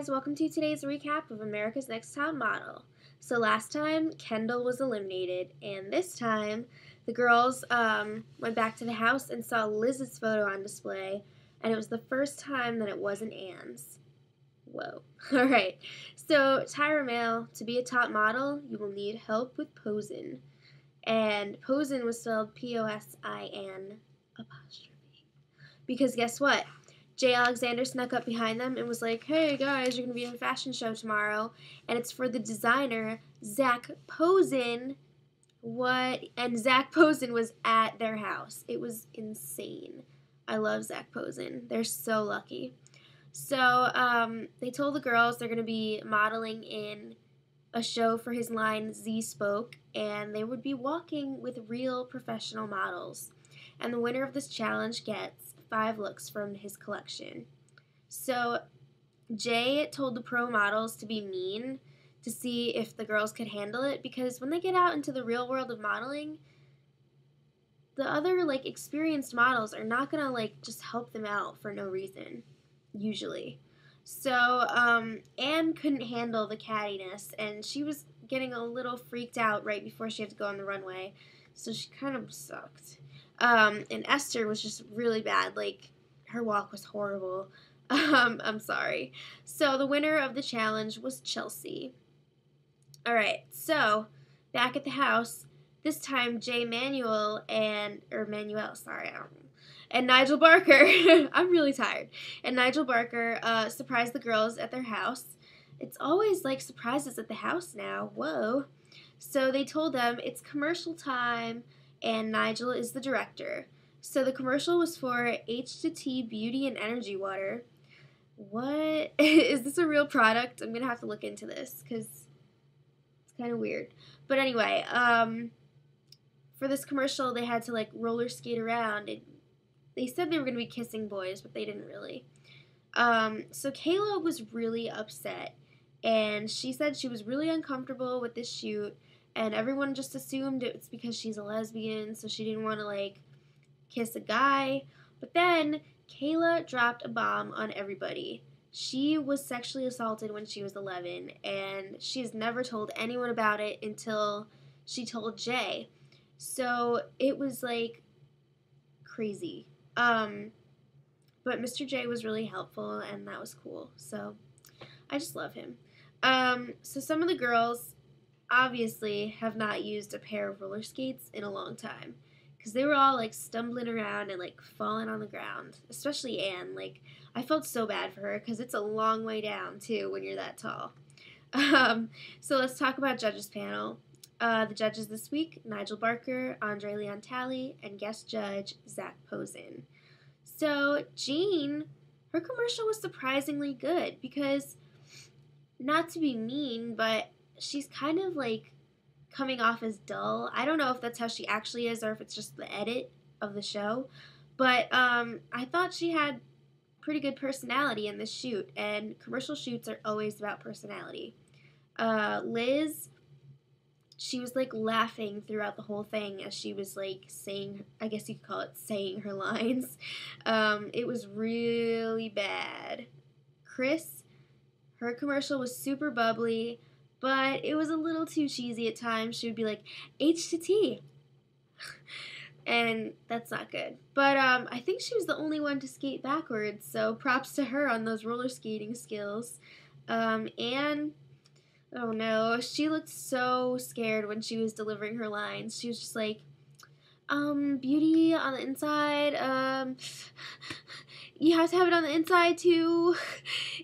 guys, welcome to today's recap of America's Next Top Model. So last time, Kendall was eliminated, and this time, the girls went back to the house and saw Liz's photo on display, and it was the first time that it wasn't Anne's. Whoa. Alright, so Tyra Mail, to be a top model, you will need help with posing. And posing was spelled P-O-S-I-N apostrophe. Because guess what? Jay Alexander snuck up behind them and was like, hey guys, you're going to be in a fashion show tomorrow, and it's for the designer, Zach Posen. What? And Zach Posen was at their house. It was insane. I love Zach Posen. They're so lucky. So they told the girls they're going to be modeling in a show for his line Z Spoke, and they would be walking with real professional models. And the winner of this challenge gets 5 looks from his collection. So Jay told the pro models to be mean to see if the girls could handle it, because when they get out into the real world of modeling, the other experienced models are not gonna just help them out for no reason, usually. So Anne couldn't handle the cattiness, and she was getting a little freaked out right before she had to go on the runway, so she kind of sucked. And Esther was just really bad. Her walk was horrible. I'm sorry. So the winner of the challenge was Chelsea. Alright, so back at the house, this time Jay Manuel and Nigel Barker, I'm really tired, and Nigel Barker surprised the girls at their house. It's always surprises at the house now. Whoa. So they told them it's commercial time, and Nigel is the director. So the commercial was for H2T Beauty and Energy Water. What? Is this a real product? I'm going to have to look into this because it's kind of weird. But anyway, for this commercial, they had to roller skate around. They said they were going to be kissing boys, but they didn't really. So Kayla was really upset, and she said she was really uncomfortable with this shoot, and everyone just assumed it's because she's a lesbian, so she didn't want to, kiss a guy. But then Kayla dropped a bomb on everybody. She was sexually assaulted when she was 11, and she's never told anyone about it until she told Jay. So it was, crazy. But Mr. J was really helpful, and that was cool. So I just love him. So some of the girls obviously have not used a pair of roller skates in a long time, because they were all stumbling around and falling on the ground, especially Anne. I felt so bad for her because it's a long way down too when you're that tall. So let's talk about judges panel. The judges this week: Nigel Barker, Andre Leon Talley, and guest judge Zach Posen. So Jean, her commercial was surprisingly good, because, not to be mean, but she's kind of coming off as dull. I don't know if that's how she actually is or if it's just the edit of the show, but I thought she had pretty good personality in this shoot, and commercial shoots are always about personality. Liz, she was laughing throughout the whole thing as she was saying, I guess you could call it saying her lines. It was really bad. Chris, her commercial was super bubbly, but it was a little too cheesy at times. She would be like, H to T. And that's not good. But I think she was the only one to skate backwards, so props to her on those roller skating skills. And, oh no, she looked so scared when she was delivering her lines. She was just like, beauty on the inside, you have to have it on the inside too.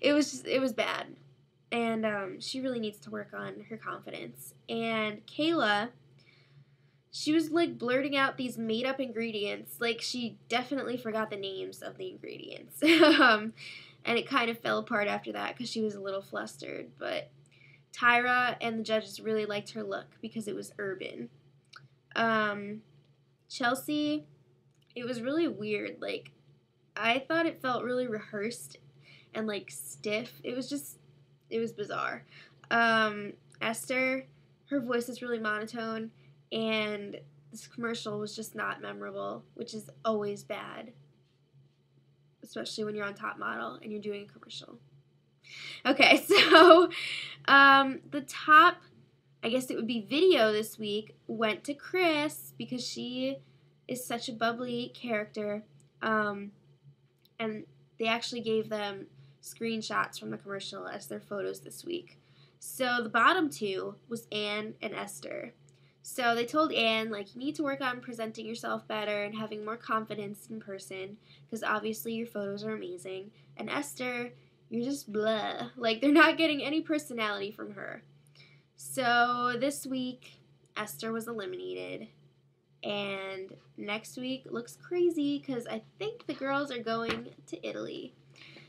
It was bad. And she really needs to work on her confidence. And Kayla, she was blurting out these made-up ingredients. She definitely forgot the names of the ingredients. And it kind of fell apart after that because she was a little flustered. But Tyra and the judges really liked her look because it was urban. Chelsea, it was really weird. I thought it felt really rehearsed and stiff. It was bizarre. Esther, her voice is really monotone, and this commercial was just not memorable, which is always bad, especially when you're on Top Model and you're doing a commercial. Okay, so the top, I guess it would be video this week, went to Chris because she is such a bubbly character. And they actually gave them screenshots from the commercial as their photos this week. So the bottom two was Anne and Esther. So they told Anne, like, you need to work on presenting yourself better and having more confidence in person because obviously your photos are amazing. And Esther, you're just blah. Like, they're not getting any personality from her. So this week, Esther was eliminated. And next week looks crazy because I think the girls are going to Italy.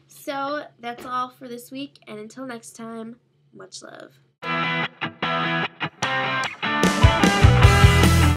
So that's all for this week, and until next time, much love.